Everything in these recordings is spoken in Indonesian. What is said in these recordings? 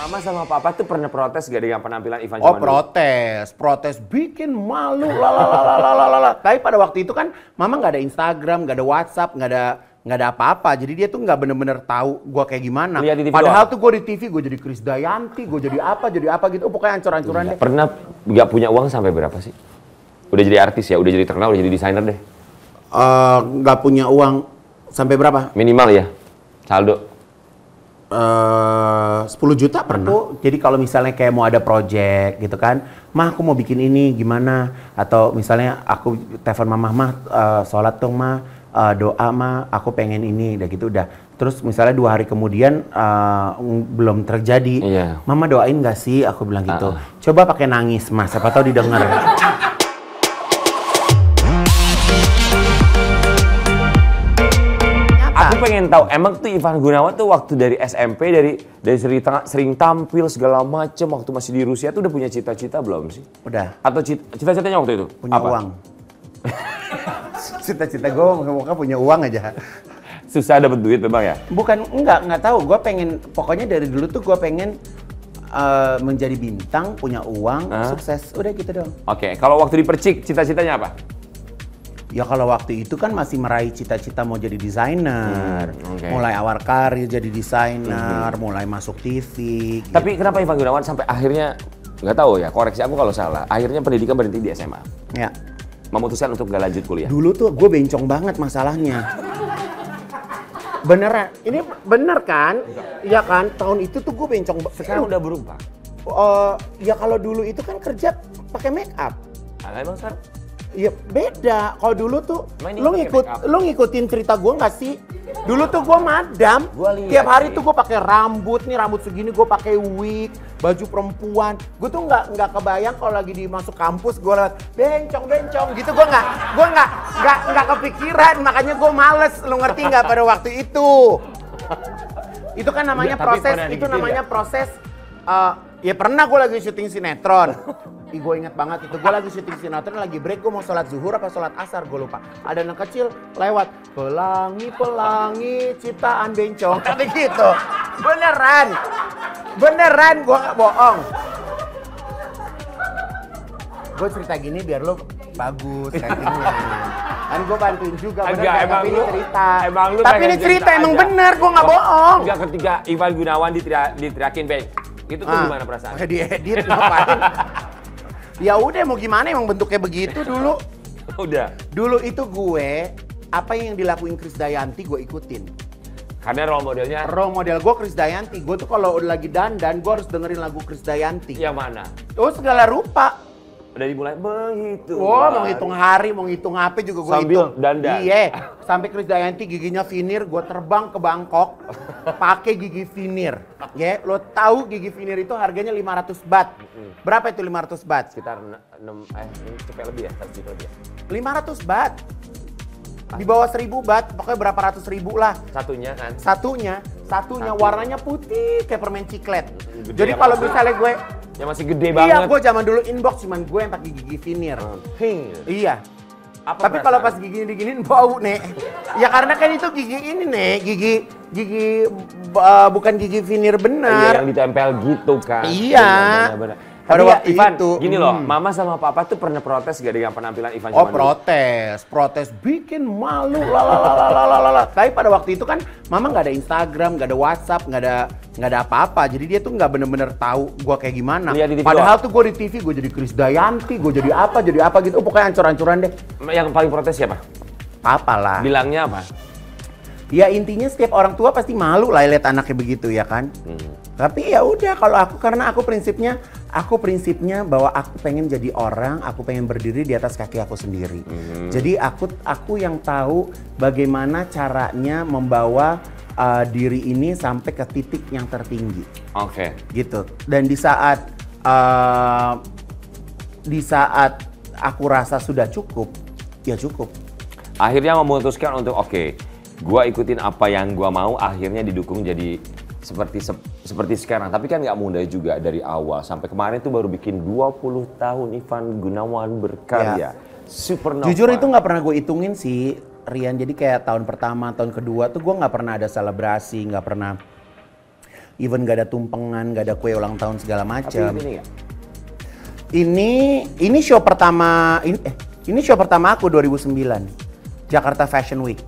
Mama sama papa tuh pernah protes gak dengan penampilan Ivan Oh zaman dulu? protes bikin malu lalalala. Tapi pada waktu itu kan mama nggak ada Instagram, nggak ada WhatsApp, nggak ada apa-apa. Jadi dia tuh nggak bener-bener tahu gua kayak gimana. Lihat di TV Padahal doang? tuh gua di TV gua jadi Krisdayanti, gua jadi apa gitu. Pokoknya ancur-ancuran deh. Pernah gak punya uang sampai berapa sih? Udah jadi artis ya, udah jadi terkenal, udah jadi desainer deh. Nggak punya uang sampai berapa? Minimal ya, saldo. 10 juta pernah. Jadi kalau misalnya kayak mau ada project gitu kan, mah aku mau bikin ini gimana? Atau misalnya aku telepon mah sholat dong mah, doa mah, aku pengen ini, udah gitu udah. Terus misalnya 2 hari kemudian belum terjadi, Iya. mama doain gak sih? Aku bilang gitu. Coba pakai nangis mas, siapa tahu didengar. Aku pengen tahu, emang tuh Ivan Gunawan tuh waktu dari SMP, dari sering tampil segala macem, waktu masih di Rusia tuh udah punya cita-cita belum sih? Udah. Atau cita-citanya waktu itu? Punya apa? uang. Cita-cita gue mau punya uang aja. Susah dapet duit memang ya? Bukan, nggak tahu. Gue pengen, pokoknya dari dulu tuh gue pengen menjadi bintang, punya uang, sukses. Udah gitu dong. Oke, kalau waktu di Percik, cita-citanya apa? Ya kalau waktu itu kan masih meraih cita-cita mau jadi desainer. Oke. Mulai awal karir jadi desainer, mulai masuk TV. Gitu. Tapi kenapa Ivan Gunawan sampai akhirnya, nggak tahu ya, koreksi aku kalau salah, akhirnya pendidikan berhenti di SMA? Ya. Memutuskan untuk nggak lanjut kuliah? Dulu tuh gue bencong banget masalahnya. Beneran, ini bener kan? Iya kan, tahun itu tuh gue bencong. Sekarang udah berubah. Ya kalau dulu itu kan kerja pakai make up. Nah, emang sekarang? Iya beda. Kalau dulu tuh Main lu pakai make up. ngikutin cerita gue nggak sih? Dulu tuh gue madam. Gua lihat Tiap hari sih. tuh gue pakai rambut segini, gue pakai wig, baju perempuan. Gue tuh nggak kebayang kalau lagi di masuk kampus gue liat bencong gitu. Gue nggak kepikiran. Makanya gue males. Lu ngerti nggak pada waktu itu? Itu kan namanya Tapi proses. pernah Itu digituin namanya nggak? proses. Ya pernah gue lagi syuting sinetron. Ih, gue inget banget itu, gue lagi syuting sinetron, lagi break, gue mau sholat zuhur apa sholat asar, gue lupa. Ada anak kecil lewat, pelangi ciptaan bencong, kata gitu. Beneran, gue gak bohong. Gue cerita gini biar lo bagus ratingnya. Kan gue bantuin juga, bener Enggak, gak? emang Tapi ini lu- cerita. emang lu Tapi pengen ini cerita cerita emang aja. bener, gue gak bohong. Enggak, ketika Ivan Gunawan diteriakin, Bang. Itu tuh gimana perasaan? Diedit ngapain? Ya udah mau gimana emang bentuknya begitu dulu. Udah. Dulu itu gue, apa yang dilakuin Krisdayanti gue ikutin. Karena role modelnya Role model gue Krisdayanti, gue tuh kalau udah lagi dandan, gue harus dengerin lagu Krisdayanti. yang mana? Oh segala rupa. Udah dimulai menghitung. Wah, mau ngitung hari, mau ngitung HP juga gue Sambil hitung. dandan. Iya, sampai Krisdayanti giginya vinir, gue terbang ke Bangkok pakai gigi vinir. Ya, lo tahu gigi vinir itu harganya 500 baht. Berapa itu 500 baht? Sekitar 6, ini cepet lebih ya, 1 juta lebih ya. 500 baht. Di bawah 1000 baht, pokoknya berapa ratus ribu lah. Satunya kan. Satunya warnanya putih kayak permen ciklet. Gede Jadi apa? kalau misalnya gue, Yang masih gede banget. iya gue zaman dulu inbox cuman gue yang pakai gigi vinir. Ping. Iya. Apa Tapi kalau pas perasaan? giginya diginiin bau nek. Ya karena kan itu gigi ini nek, gigi bukan gigi vinir Iya, benar. yang ditempel gitu kan. Iya. Benar. Pada Tapi ya, waktu Ivan, itu, gini loh, Mama sama Papa tuh pernah protes gak dengan penampilan Ivan Oh zaman dulu? protes bikin malu lalalala. Tapi pada waktu itu kan mama nggak ada Instagram, nggak ada WhatsApp, nggak ada apa-apa. Jadi dia tuh nggak bener-bener tahu gue kayak gimana. Lihat di TV Padahal doang? tuh gue di TV gue jadi Krisdayanti, gue jadi apa gitu. Pokoknya ancur-ancuran deh. Yang paling protes siapa? Apa lah. Bilangnya apa? Ya intinya setiap orang tua pasti malu lah lihat anaknya begitu ya kan. Tapi ya udah kalau aku karena aku prinsipnya bahwa aku pengen jadi orang, aku pengen berdiri di atas kaki aku sendiri. Jadi aku yang tahu bagaimana caranya membawa diri ini sampai ke titik yang tertinggi. Oke. Gitu. Dan di saat aku rasa sudah cukup, ya cukup. Akhirnya memutuskan untuk gua ikutin apa yang gua mau, akhirnya didukung jadi seperti sekarang. Tapi kan nggak mudah juga dari awal. Sampai kemarin tuh baru bikin 20 tahun Ivan Gunawan berkarya. Supernova. Jujur itu nggak pernah gue hitungin sih, Rian. Jadi kayak tahun pertama, tahun kedua tuh gue nggak pernah ada selebrasi, nggak pernah even nggak ada tumpengan, nggak ada kue ulang tahun segala Tapi macam. ini nggak? Ini show pertama ini show pertama aku 2009. Jakarta Fashion Week.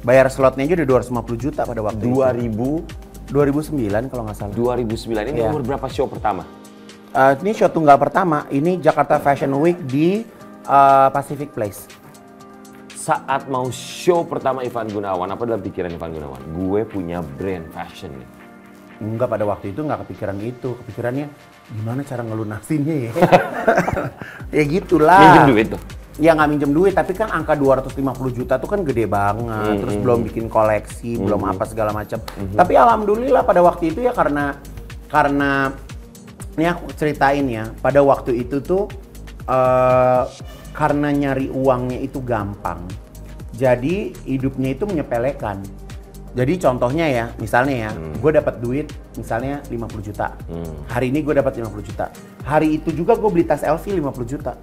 Bayar slotnya aja udah 250 juta pada waktu 2009 kalau nggak salah. 2009 ini Iya. umur berapa show pertama? Ini show tunggal pertama. Ini Jakarta Fashion Week di Pacific Place. Saat mau show pertama Ivan Gunawan, apa dalam pikiran Ivan Gunawan? Gue punya brand fashion nih. Enggak, pada waktu itu nggak kepikiran gitu. Kepikirannya gimana cara ngelunasinnya ya? Ya gitulah. Minjem duit tuh. Ya nggak minjem duit, tapi kan angka 250 juta tuh kan gede banget. Terus belum bikin koleksi, belum apa segala macam. Tapi alhamdulillah pada waktu itu ya karena ini aku ceritain ya, pada waktu itu tuh karena nyari uangnya itu gampang. Jadi hidupnya itu menyepelekan. Jadi contohnya ya, misalnya ya, gue dapat duit misalnya 50 juta. Hari ini gue dapat 50 juta. Hari itu juga gue beli tas LV 50 juta.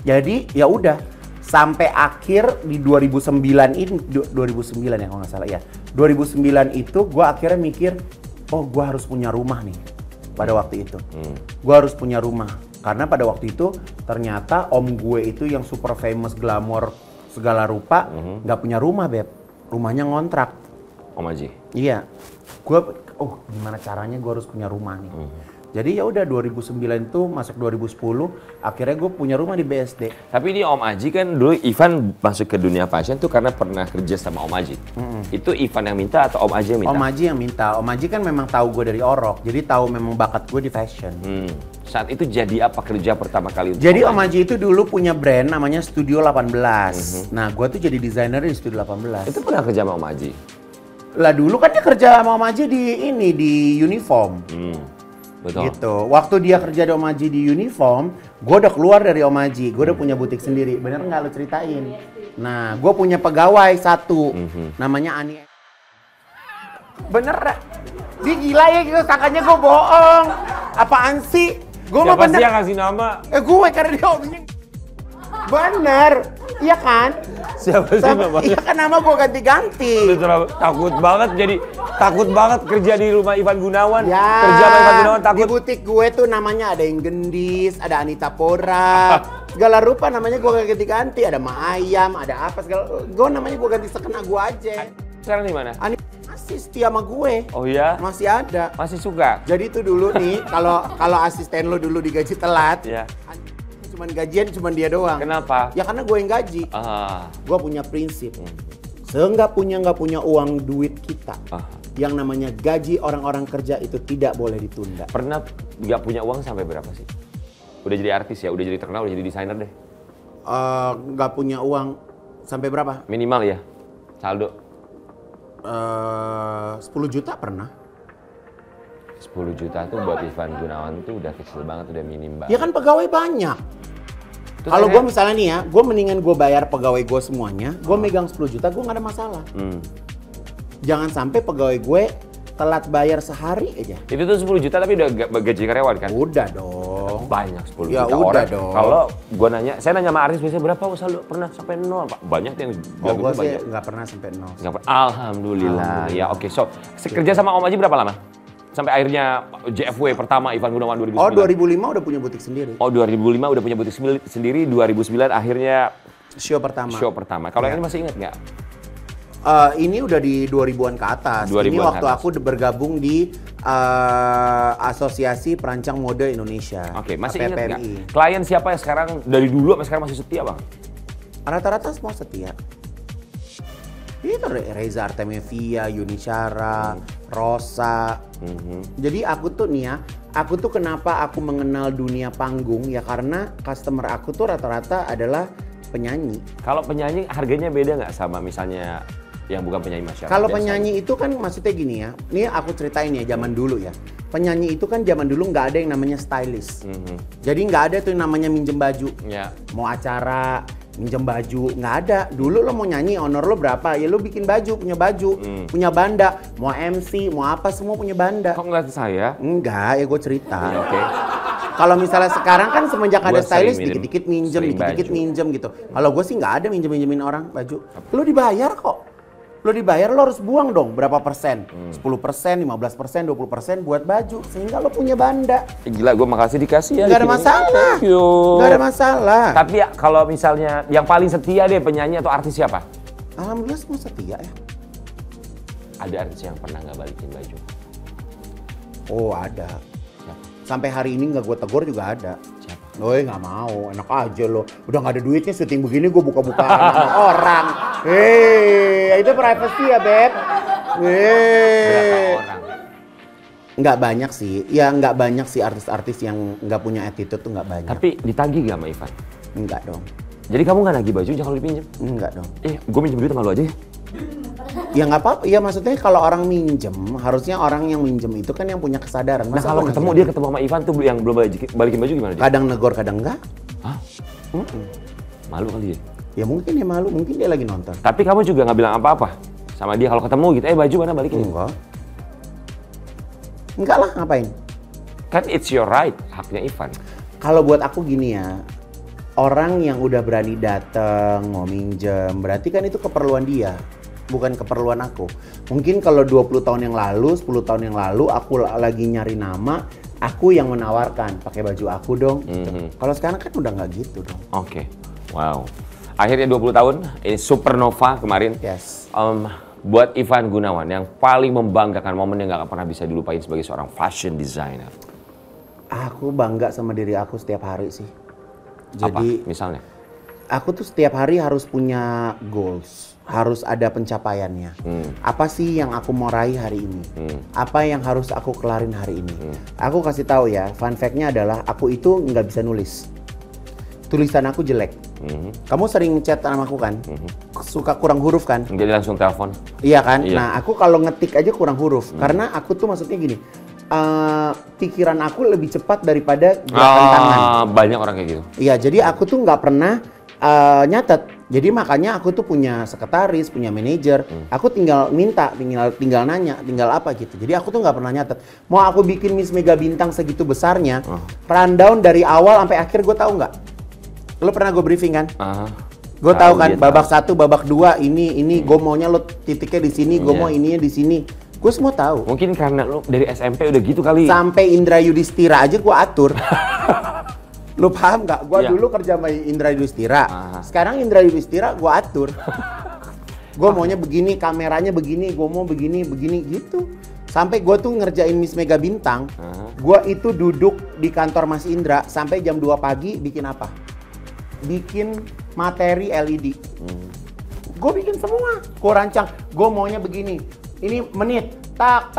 Jadi ya udah sampai akhir di 2009 ini 2009 ya kalau nggak salah ya. 2009 itu gue akhirnya mikir, oh gue harus punya rumah nih pada waktu itu. Gue harus punya rumah karena pada waktu itu ternyata om gue itu yang super famous glamor segala rupa nggak punya rumah, Beb. Rumahnya ngontrak. Om Aji. Iya. Gue gimana caranya gue harus punya rumah nih. Jadi ya udah 2009 itu masuk 2010 akhirnya gue punya rumah di BSD. Tapi ini Om Aji kan dulu Ivan masuk ke dunia fashion tuh karena pernah kerja sama Om Aji. Itu Ivan yang minta atau Om Aji yang minta? Om Aji yang minta. Om Aji kan memang tahu gue dari Orok, jadi tahu memang bakat gue di fashion. Saat itu jadi apa kerja pertama kali? Jadi Om Aji itu dulu punya brand namanya Studio 18. Nah, gue tuh jadi desainer di Studio 18. Itu pernah kerja sama Om Aji? Lah dulu kan dia kerja sama Om Aji di uniform. Betul. Gitu. Waktu dia kerja di Om Aji di uniform, gue udah keluar dari Om Aji. Gue udah punya butik sendiri. Bener nggak lo ceritain? Nah, gue punya pegawai satu, namanya Ani. Bener, dia gila ya gitu. Sangkanya gue bohong. Apaan sih? Gue mah Siapa bener. sih yang kasih nama? Gue karena dia omnya. Bener, iya kan? Siapa sih namanya? Iya kan nama gue ganti-ganti. Takut banget kerja di rumah Ivan Gunawan. Ya, Kerja sama Ivan Gunawan takut. di butik gue tuh namanya ada yang Gendis, ada Anita Pora, segala rupa namanya gue ganti-ganti. Ada Ma Ayam, ada apa segala. Gue namanya gue ganti sekena gue aja. Sekarang di mana? Ani masih setia sama gue. Oh iya? Masih ada. Masih suka? Jadi itu dulu nih, kalau asisten lo dulu digaji telat, Iya. cuman gajian cuman dia doang. Kenapa? Ya karena gue yang gaji. Gue punya prinsip. Nggak punya uang duit kita. Yang namanya gaji orang-orang kerja itu tidak boleh ditunda. Pernah nggak punya uang sampai berapa sih? Udah jadi artis ya, udah jadi terkenal, udah jadi desainer deh. Nggak punya uang sampai berapa? Minimal ya, saldo. 10 juta pernah. 10 juta tuh buat Ivan Gunawan tuh udah kecil banget, udah minim banget. Ya kan pegawai banyak. Terus Kalau gue akhirnya- misalnya nih ya, gue mendingan gue bayar pegawai gue semuanya, gue megang 10 juta, gue nggak ada masalah. Jangan sampai pegawai gue telat bayar sehari aja. Itu tuh 10 juta tapi udah gaji karyawan kan? Udah dong. Banyak 10 Ya juta udah orang. dong. Kalau gua nanya, saya nanya sama artis biasanya berapa saldo pernah sampai 0 Pak? Banyak yang Oh, gue sih banyak. nggak pernah sampai 0. Nggak pernah. Alhamdulillah. Ya oke, so kerja sama Om Aji berapa lama? Sampai akhirnya JFW pertama Ivan Gunawan 2009. Oh, 2005 udah punya butik sendiri. Oh 2005 udah punya butik sendiri, 2009 akhirnya Show pertama. show pertama. Kalau Ya. yang ini masih ingat nggak? Ini udah di 2000-an ke atas. 2000-an Ini ke waktu atas. aku bergabung di Asosiasi Perancang Mode Indonesia. Oke, masih ingat nggak? APPMI. Klien siapa yang sekarang dari dulu sampai sekarang masih setia bang? Rata-rata semua setia. Itu Reza Artemevia, Yuni Syara, Rosa. Jadi aku tuh nih ya, aku tuh kenapa aku mengenal dunia panggung ya karena customer aku tuh rata-rata adalah penyanyi. Kalau penyanyi harganya beda nggak sama misalnya yang bukan penyanyi masyarakat? Kalau biasa? penyanyi itu kan maksudnya gini ya, ini aku ceritain ya zaman dulu ya. Penyanyi itu kan zaman dulu nggak ada yang namanya stylist. Jadi nggak ada tuh yang namanya minjem baju. Ya. Mau acara, minjem baju, nggak ada. Dulu lo mau nyanyi, honor lo berapa? Ya lo bikin baju, punya banda. Mau MC, mau apa semua punya banda. Kok ngeliat saya? Enggak, ya gue cerita. Ya, oke. Kalau misalnya sekarang kan semenjak ada Gua sering stylist, dikit-dikit minjem, sering dikit-dikit baju. minjem gitu. Kalau gue sih nggak ada minjem-minjemin orang baju. Lo dibayar kok. Lo dibayar, lo harus buang dong berapa persen? 10%, 15%, 20% buat baju. Sehingga lo punya banda. Gila, gue makasih dikasih ya. Gak ada masalah. Thank you. Gak ada masalah. Tapi ya, kalau misalnya yang paling setia deh penyanyi atau artis siapa? Alhamdulillah semua setia ya. Ada artis yang pernah nggak balikin baju? Oh ada. Siapa? Sampai hari ini nggak gue tegur juga ada. Siapa? Loh nggak mau, enak aja lo. Udah nggak ada duitnya syuting begini gue buka-buka nama orang. Hei, itu privacy ya Beb. Berapa orang? Nggak banyak sih, ya nggak banyak sih artis-artis yang nggak punya attitude tuh nggak banyak. Tapi ditagih gak sama Ivan? Enggak dong, Jadi kamu nggak nagih baju kalau dipinjem? enggak dong. Gue minjem duit sama lu aja ya? Ya nggak apa-apa, ya maksudnya kalau orang minjem, harusnya orang yang minjem itu kan yang punya kesadaran. Nah Masa kalau aku ketemu nagih? dia ketemu sama Ivan tuh yang belum balikin baju gimana dia? Kadang negor, kadang enggak. Hah? Malu kali ya? Ya mungkin dia malu, mungkin dia lagi nonton. Tapi kamu juga nggak bilang apa-apa sama dia kalau ketemu gitu, baju mana balikin? Enggak. Enggak lah, ngapain? Kan it's your right, haknya Ivan. Kalau buat aku gini ya, orang yang udah berani dateng, mau minjem, berarti kan itu keperluan dia, bukan keperluan aku. Mungkin kalau 20 tahun yang lalu, 10 tahun yang lalu, aku lagi nyari nama, aku yang menawarkan, pakai baju aku dong. Gitu. Kalau sekarang kan udah nggak gitu dong. Oke, wow. Akhirnya 20 tahun, ini Supernova kemarin. Yes. Buat Ivan Gunawan, yang paling membanggakan momen yang gak pernah bisa dilupain sebagai seorang fashion designer. Aku bangga sama diri aku setiap hari sih. Apa Jadi, misalnya? aku tuh setiap hari harus punya goals, harus ada pencapaiannya. Apa sih yang aku mau raih hari ini? Apa yang harus aku kelarin hari ini? Aku kasih tahu ya, fun fact-nya adalah aku itu nggak bisa nulis. Tulisan aku jelek. Kamu sering chat sama aku kan? Suka kurang huruf kan? Jadi langsung telepon. Iya kan? Iya. Nah, aku kalau ngetik aja kurang huruf. Karena aku tuh maksudnya gini, pikiran aku lebih cepat daripada gerakan tangan. Banyak orang kayak gitu. Iya, jadi aku tuh nggak pernah nyatet. Jadi makanya aku tuh punya sekretaris, punya manajer. Aku tinggal minta, tinggal nanya, tinggal apa gitu. Jadi aku tuh nggak pernah nyatet. Mau aku bikin Miss Mega Bintang segitu besarnya, rundown dari awal sampai akhir gue tahu nggak? Lo pernah gue briefing kan? Gue tahu kan, babak 1, babak 2, ini gue maunya lo titiknya di sini, gue mau ininya di sini. Gue semua tahu. Mungkin karena lo dari SMP udah gitu kali. Sampai Indra Yudhistira aja gue atur. Lo paham nggak? Gue dulu kerja sama Indra Yudhistira. Sekarang Indra Yudhistira gue atur. Gue maunya begini, kameranya begini, gue mau begini gitu. Sampai gue tuh ngerjain Miss Mega Bintang. Gue itu duduk di kantor Mas Indra sampai jam 2 pagi bikin apa? Bikin materi LED. Gue bikin semua. Gue rancang. Gue maunya begini. Ini menit. Tak,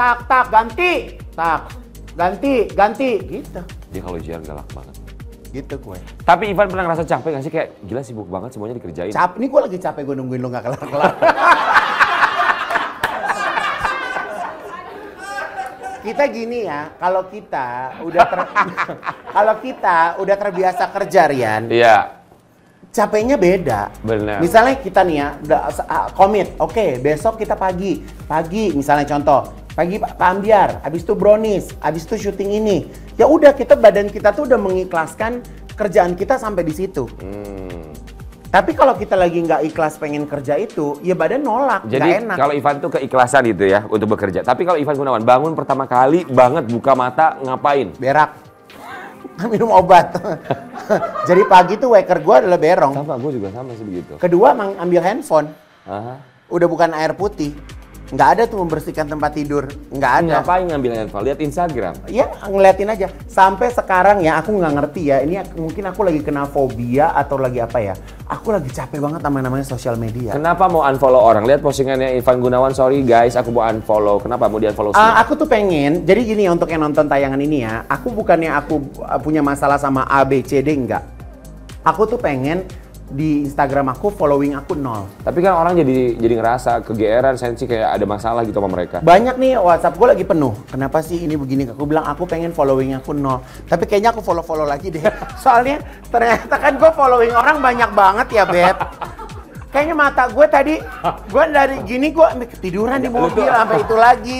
ganti. Tak, ganti. Gitu. Dia kalau ujian galak banget. Gitu gue. Tapi Ivan pernah ngerasa capek gak sih? Kayak gila sibuk banget semuanya dikerjain. Ini gue lagi capek gue nungguin lo gak kelar-kelar. Kita gini ya, kalau kita udah terbiasa kerja Rian. Iya. Capeknya beda. Benar. Misalnya kita nih ya, udah komit. Oke, besok kita pagi. Misalnya contoh, pagi Pak Ambiar, habis itu brownies, habis itu syuting ini. Ya udah badan kita tuh udah mengikhlaskan kerjaan kita sampai di situ. Tapi kalau kita lagi nggak ikhlas pengen kerja itu, ya badan nolak, nggak Jadi enak. kalau Ivan tuh keikhlasan gitu ya untuk bekerja. Tapi kalau Ivan Gunawan bangun pertama kali banget buka mata ngapain? Berak. Minum obat. Jadi pagi tuh waker gue adalah berong. Sama, gue juga sama sih begitu. Kedua, ambil handphone. Aha. Udah bukan air putih. Nggak ada tuh membersihkan tempat tidur. Nggak ada. Ngapain ngambil handphone? Lihat Instagram. Ya ngeliatin aja. Sampai sekarang ya aku nggak ngerti ya. Ini mungkin aku lagi kena fobia atau lagi apa ya. Aku lagi capek banget sama namanya sosial media. Kenapa mau unfollow orang? Lihat postingannya Ivan Gunawan, sorry guys, aku mau unfollow. Kenapa mau di-unfollow semua? Aku tuh pengen, jadi gini untuk yang nonton tayangan ini ya. Aku bukannya aku punya masalah sama A, B, C, D, enggak. Aku tuh pengen di Instagram aku following aku 0. Tapi kan orang jadi ngerasa kegeeran, sensi kayak ada masalah gitu sama mereka. Banyak nih WhatsApp gue lagi penuh. Kenapa sih ini begini? Aku bilang aku pengen following aku 0. Tapi kayaknya aku follow lagi deh. Soalnya ternyata kan gue following orang banyak banget ya Beb. Kayaknya mata gue tadi, gue dari gini gue ketiduran di mobil sampai itu lagi.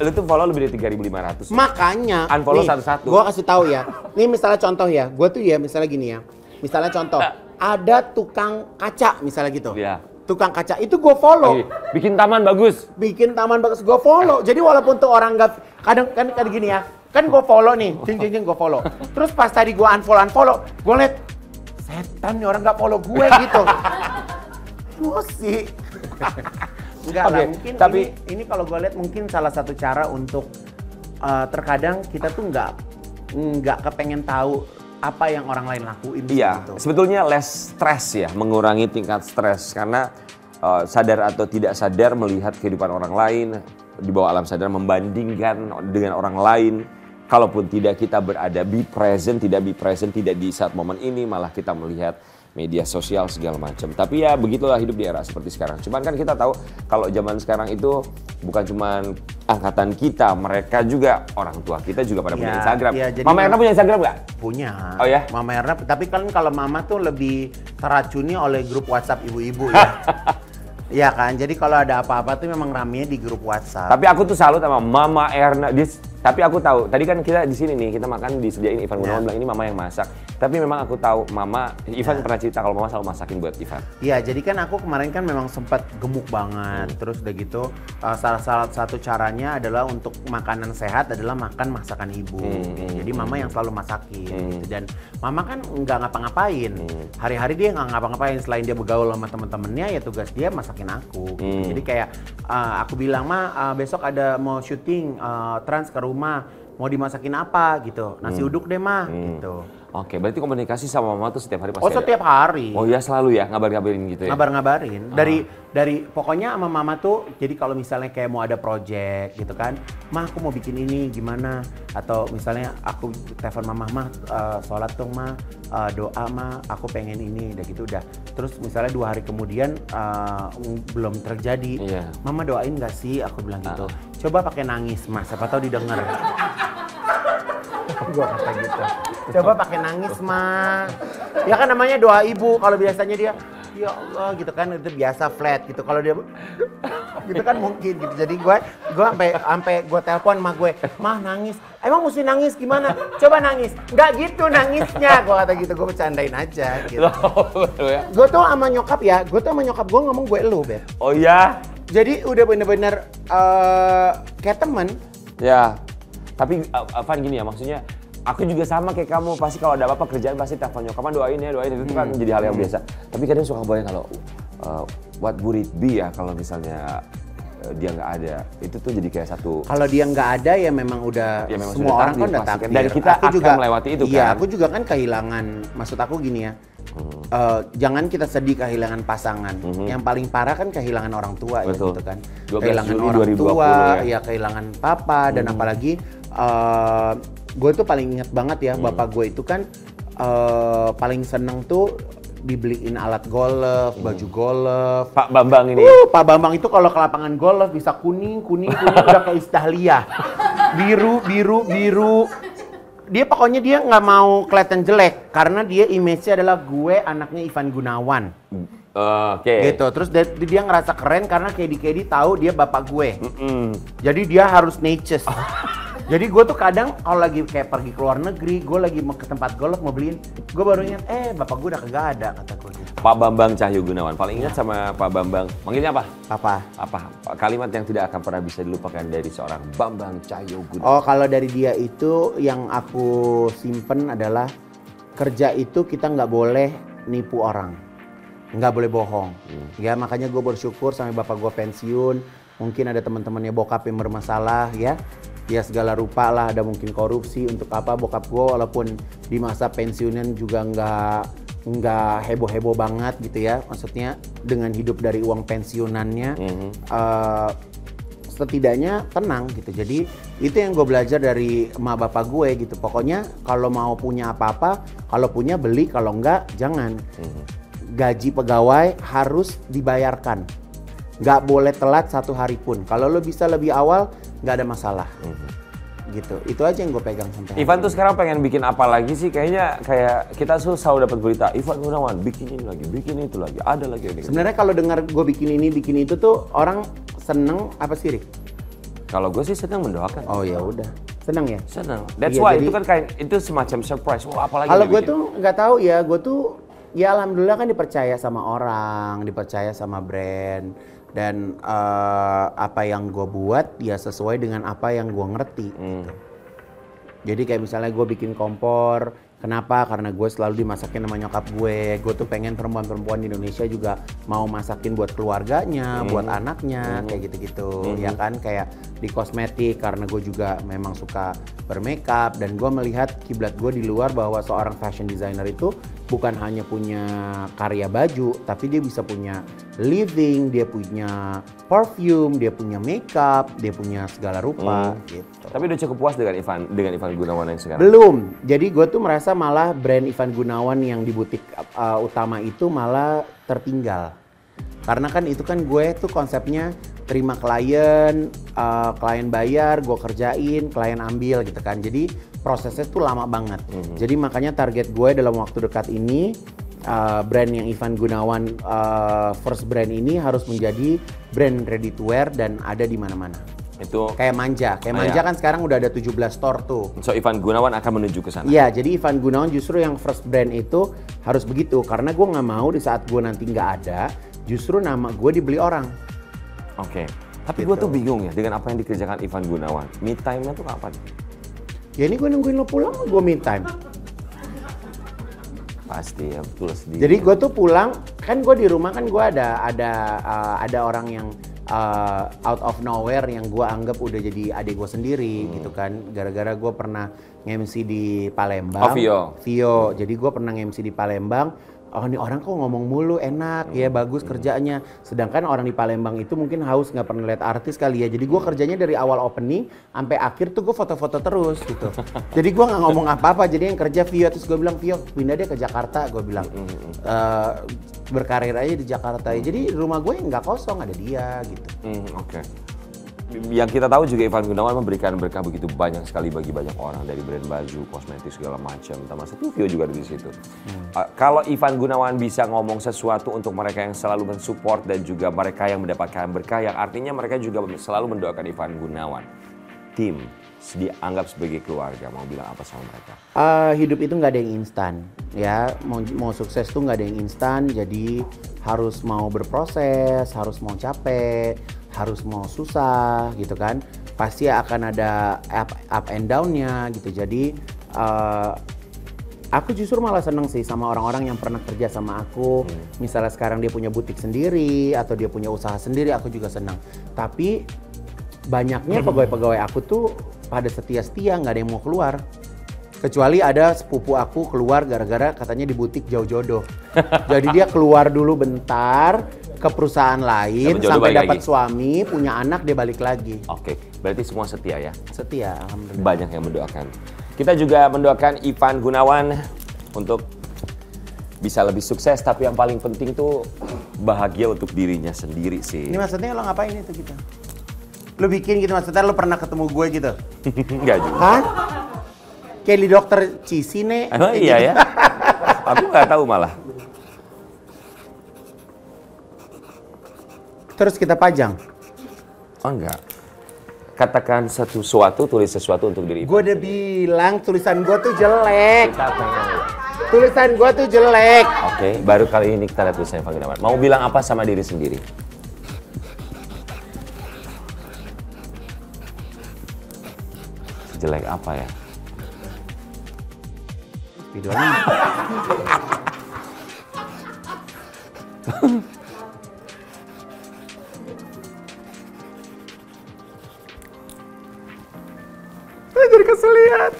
Lu tuh follow lebih dari 3.500. Makanya Unfollow satu-satu. Gue kasih tahu ya. Nih misalnya contoh ya, gue tuh ya misalnya gini ya. Misalnya contoh, ada tukang kaca misalnya gitu. Iya. tukang kaca itu gue follow. Bikin taman bagus. Bikin taman bagus gue follow. Jadi walaupun tuh orang nggak, kadang kan gini ya, kan gue follow nih, jeng gue follow. Terus pas tadi gue unfollow, gue liat setan nih orang nggak follow gue gitu. Emosi. Enggak lah, mungkin tapi ini kalau gue lihat mungkin salah satu cara untuk terkadang kita tuh nggak kepengen tahu apa yang orang lain lakuin. Iya, gitu. Sebetulnya less stress ya, mengurangi tingkat stres karena sadar atau tidak sadar melihat kehidupan orang lain, di bawah alam sadar membandingkan dengan orang lain. Kalaupun tidak kita berada be present, tidak di saat momen ini, malah kita melihat media sosial segala macam. Tapi ya begitulah hidup di era seperti sekarang. Cuman kan kita tahu kalau zaman sekarang itu bukan cuman angkatan kita, mereka juga orang tua kita juga pada punya Instagram. Ya, Mama Erna punya Instagram nggak? Punya. Oh ya? Mama Erna, tapi kan kalau Mama tuh lebih teracuni oleh grup WhatsApp ibu-ibu ya. Iya kan, jadi kalau ada apa-apa tuh memang ramenya di grup WhatsApp. Tapi aku tuh salut sama Mama Erna. Tapi aku tahu, tadi kan kita di sini nih, kita makan disediain Ivan Gunawan bilang ini Mama yang masak. Tapi memang aku tahu Ivan pernah cerita kalau Mama selalu masakin buat Ivan. Iya, jadi kan aku kemarin kan memang sempat gemuk banget. Terus udah gitu, salah satu caranya adalah untuk makanan sehat adalah makan masakan ibu. Jadi Mama yang selalu masakin. Dan Mama kan nggak ngapa-ngapain. Hari-hari dia nggak ngapa-ngapain. Selain dia bergaul sama temen-temennya, ya tugas dia masakin aku. Jadi kayak aku bilang, besok ada mau syuting Trans ke rumah, mau dimasakin apa gitu, nasi uduk deh mah gitu. Oke, berarti komunikasi sama Mama tuh setiap hari pasti setiap hari. Oh ya selalu ya, ngabar-ngabarin gitu ya? Ngabarin. Dari pokoknya sama Mama tuh, jadi kalau misalnya kayak mau ada project gitu kan, Mah aku mau bikin ini gimana? Atau misalnya aku telepon Mama, sholat dong Mah, doa Mah, aku pengen ini, udah gitu udah. Terus misalnya 2 hari kemudian belum terjadi, Mama doain gak sih? Aku bilang gitu. Coba pakai nangis Mas, siapa tahu didengar. Gua kata gitu. Coba pakai nangis mah. Ya kan namanya doa ibu. Kalau biasanya dia ya Allah gitu kan, itu biasa flat gitu. Kalau dia gitu kan mungkin gitu. Jadi gue sampai gue telepon sama gue, Mah nangis. Emang mesti nangis gimana? Coba nangis. Enggak gitu nangisnya. Gue kata gitu, gue bercandain aja gitu. Gue tuh sama nyokap gue ngomong gue elu, Beb. Oh iya? Jadi udah bener-bener kayak temen. Ya. Tapi Van gini ya, maksudnya aku juga sama kayak kamu, pasti kalau ada apa-apa kerjaan pasti telepon nyokap, doain itu kan jadi hal yang biasa. Tapi kadang suka bayang kalau what would it be ya kalau misalnya dia nggak ada, itu tuh jadi kayak satu. Kalau dia nggak ada ya memang udah ya, memang semua orang kan udah takdir. Dan kita aku akan juga melewati itu kan. Iya, aku juga kan kehilangan, maksud aku gini ya. Jangan kita sedih kehilangan pasangan. Yang paling parah kan kehilangan orang tua. Betul. Ya gitu kan. Kehilangan Juli orang 2020, tua, ya kehilangan papa dan apalagi gue tuh paling inget banget ya, bapak gue itu kan paling seneng tuh dibeliin alat golf, baju golf. Pak Bambang ini. Pak Bambang itu kalau ke lapangan golf bisa kuning udah kayak Istahlia. Biru. Dia pokoknya dia nggak mau kelihatan jelek karena dia image-nya adalah gue anaknya Ivan Gunawan. Gitu. Terus dia ngerasa keren karena Kedi tahu dia bapak gue. Jadi dia harus natures. Jadi gue tuh kadang kalau lagi kayak pergi ke luar negeri, gue lagi mau ke tempat golf mau beliin, gue baru ingat, bapak gue udah kagak ada, kata gue gitu. Pak Bambang Cahyo Gunawan, paling ingat sama Pak Bambang, manggilnya apa? Apa? Kalimat yang tidak akan pernah bisa dilupakan dari seorang Bambang Cahyo Gunawan. Oh, kalau dari dia itu yang aku simpen adalah kerja itu kita nggak boleh nipu orang, nggak boleh bohong. Ya makanya gue bersyukur sampai bapak gue pensiun, mungkin ada teman-temannya bokap yang bermasalah ya. Ya segala rupa lah, ada mungkin korupsi untuk apa bokap gue walaupun di masa pensiunan juga nggak heboh-heboh banget gitu ya, maksudnya dengan hidup dari uang pensiunannya setidaknya tenang gitu. Jadi itu yang gue belajar dari emak bapak gue gitu, pokoknya kalau mau punya apa-apa, kalau punya beli, kalau enggak jangan. Gaji pegawai harus dibayarkan, nggak boleh telat 1 hari pun. Kalau lo bisa lebih awal nggak ada masalah. Gitu. Itu aja yang gue pegang sampai. Ivan tuh sekarang pengen bikin apa lagi sih? Kayaknya kayak kita selalu dapat berita Ivan Gunawan bikin ini lagi, bikin itu lagi, ada lagi ini. Sebenarnya kalau dengar gue bikin ini, bikin itu tuh orang seneng apa sih, Rik? Kalau gue sih seneng mendoakan. Oh ya udah. Seneng ya? Seneng. That's why itu kan kayak itu semacam surprise. Wah, apalagi. Kalau gue tuh nggak tahu ya, gue tuh Ya alhamdulillah kan dipercaya sama orang, dipercaya sama brand. Dan apa yang gue buat ya sesuai dengan apa yang gue ngerti. Jadi kayak misalnya gue bikin kompor, kenapa? Karena gue selalu dimasakin sama nyokap gue. Gue tuh pengen perempuan-perempuan di Indonesia juga mau masakin buat keluarganya, buat anaknya, kayak gitu-gitu. Ya kan, kayak di kosmetik karena gue juga memang suka bermakeup. Dan gue melihat kiblat gue di luar bahwa seorang fashion designer itu bukan hanya punya karya baju, tapi dia bisa punya living, dia punya perfume, dia punya makeup, dia punya segala rupa gitu. Tapi udah cukup puas dengan Ivan Gunawan yang sekarang? Belum. Jadi gue tuh merasa malah brand Ivan Gunawan yang di butik utama itu malah tertinggal. Karena kan itu kan gue tuh konsepnya terima klien, klien bayar, gue kerjain, klien ambil gitu kan. Jadi prosesnya tuh lama banget. Jadi makanya target gue dalam waktu dekat ini brand yang Ivan Gunawan first brand ini harus menjadi brand ready to wear dan ada di mana-mana. Itu kayak Manja kan sekarang udah ada 17 store tuh. So Ivan Gunawan akan menuju ke sana. Iya, jadi Ivan Gunawan justru yang first brand itu harus begitu karena gue nggak mau di saat gue nanti nggak ada, justru nama gue dibeli orang. Oke. Tapi Gitu. gue tuh bingung ya dengan apa yang dikerjakan Ivan Gunawan. Me time-nya tuh kapan? Ya ini gue nungguin lo pulang, gue me time. Pasti ya, betul sendiri. Jadi gue tuh pulang, kan gue di rumah kan gue ada orang yang out of nowhere yang gue anggap udah jadi adik gue sendiri gitu kan. Gara-gara gue pernah nge-MC di Palembang. Vio. Jadi gue pernah nge-MC di Palembang. Oh ini orang kok ngomong mulu enak ya bagus kerjanya. Sedangkan orang di Palembang itu mungkin haus nggak pernah lihat artis kali ya. Jadi gue kerjanya dari awal opening sampai akhir tuh gue foto-foto terus gitu. Jadi gue nggak ngomong apa-apa. Jadi yang kerja Vio, terus gue bilang Vio pindah deh ke Jakarta. Gue bilang berkarir aja di Jakarta. Jadi rumah gue nggak kosong, ada dia gitu. Oke. Yang kita tahu juga Ivan Gunawan memberikan berkah begitu banyak sekali bagi banyak orang dari brand baju, kosmetik segala macam. Termasuk Vio juga di situ. Kalau Ivan Gunawan bisa ngomong sesuatu untuk mereka yang selalu mensupport dan juga mereka yang mendapatkan berkah, yang artinya mereka juga selalu mendoakan Ivan Gunawan. Tim dianggap sebagai keluarga, mau bilang apa sama mereka? Hidup itu nggak ada yang instan, ya. Mau sukses tuh nggak ada yang instan. Jadi harus mau berproses, harus mau capek, harus mau susah, gitu kan. Pasti akan ada up and down-nya, gitu. Jadi aku justru malah seneng sih sama orang-orang yang pernah kerja sama aku. Misalnya sekarang dia punya butik sendiri atau dia punya usaha sendiri, aku juga senang. Tapi banyaknya pegawai-pegawai aku tuh pada setia-setia, nggak ada yang mau keluar. Kecuali ada sepupu aku keluar gara-gara katanya di butik jauh jodoh. Jadi dia keluar dulu bentar ke perusahaan lain sampai dapat suami, punya anak, dia balik lagi. Oke, berarti semua setia ya? Setia, alhamdulillah. Banyak yang mendoakan. Kita juga mendoakan Ivan Gunawan untuk bisa lebih sukses, tapi yang paling penting tuh bahagia untuk dirinya sendiri sih. Ini maksudnya lo ngapain itu gitu? Lo bikin gitu, maksudnya lo pernah ketemu gue gitu? Enggak juga. Hah? Kayak di dokter Cici nih. Emang iya gitu. ya? Aku nggak tahu malah. Terus kita pajang? Oh enggak. Katakan sesuatu, tulis sesuatu untuk diri. Gue udah bilang tulisan gue tuh jelek. Tulisan gue tuh jelek. Oke, baru kali ini kita lihat tulisan Ivan Gunawan. Mau bilang apa sama diri sendiri? Jelek apa ya? Videonya. Jadi kesel lihat.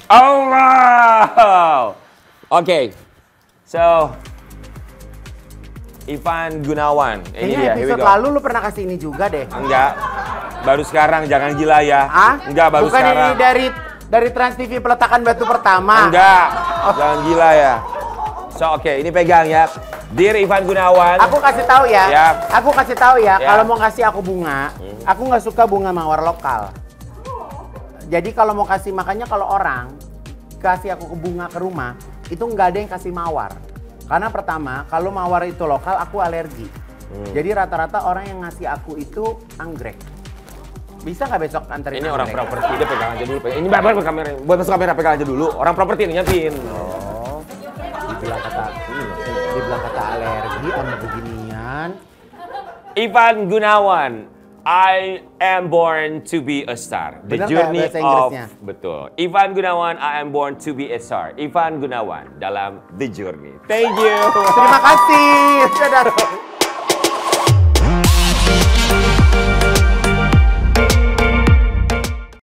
Allah. Oke. So Ivan Gunawan. Ini Kayaknya dia. Here we episode go. lalu lu pernah kasih ini juga deh. Enggak. Baru sekarang, jangan gila ya. Enggak, baru bukan sekarang. Bukan ini dari Trans TV peletakan batu pertama. Enggak. Jangan gila ya. So oke, ini pegang ya. Dear Ivan Gunawan. Aku kasih tahu ya. Yap. Aku kasih tahu ya. Yap. Kalau mau kasih aku bunga, aku nggak suka bunga mawar lokal. Jadi kalau mau kasih, makanya kalau orang kasih aku bunga ke rumah, itu nggak ada yang kasih mawar. Karena pertama, kalau mawar itu lokal, aku alergi. Jadi rata-rata orang yang ngasih aku itu anggrek. Bisa nggak besok anterin Ini anggrek? orang properti, dia pegang aja dulu. Ini bapak kamera, buat masuk kamera pegang aja dulu. Orang properti ini nyatin. Oh, gitu dibilang kata alergi sama beginian. Ivan Gunawan, I am born to be a star. The Benar nggak journey bahasa of Inggrisnya? betul. Ivan Gunawan, I am born to be a star. Ivan Gunawan dalam The Journey. Thank you. Terima kasih sudah datang.